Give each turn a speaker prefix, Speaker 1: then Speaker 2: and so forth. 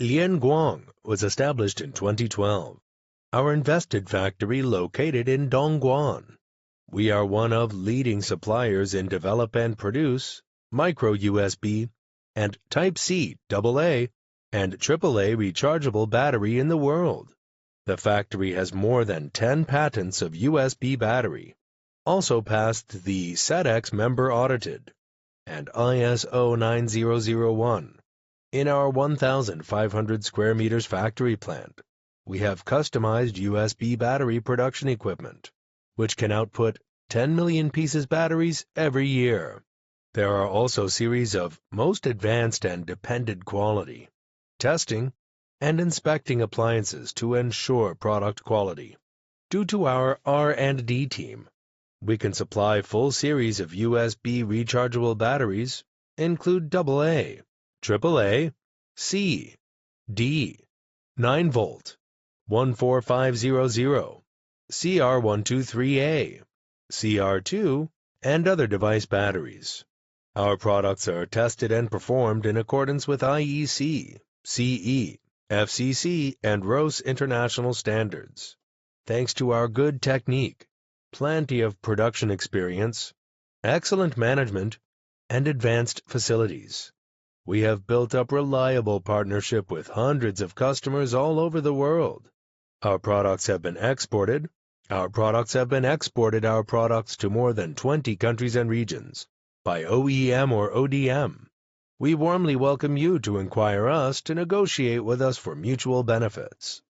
Speaker 1: Lianguang was established in 2012. Our invested factory located in Dongguan. We are one of leading suppliers in develop and produce micro USB and Type-C AA and AAA rechargeable battery in the world. The factory has more than 10 patents of USB battery, also passed the SEDEX member audited, and ISO 9001. In our 1,500 square meters factory plant, we have customized USB battery production equipment, which can output 10 million pieces batteries every year. There are also series of most advanced and depended quality, testing, and inspecting appliances to ensure product quality. Due to our R&D team, we can supply full series of USB rechargeable batteries, include AA, AAA, C, D, 9 volt, 14500, CR123A, CR2, and other device batteries. Our products are tested and performed in accordance with IEC, CE, FCC, and RoHS international standards. Thanks to our good technique, plenty of production experience, excellent management, and advanced facilities, we have built up reliable partnership with hundreds of customers all over the world. Our products have been exported to more than 20 countries and regions by OEM or ODM. We warmly welcome you to inquire us to negotiate with us for mutual benefits.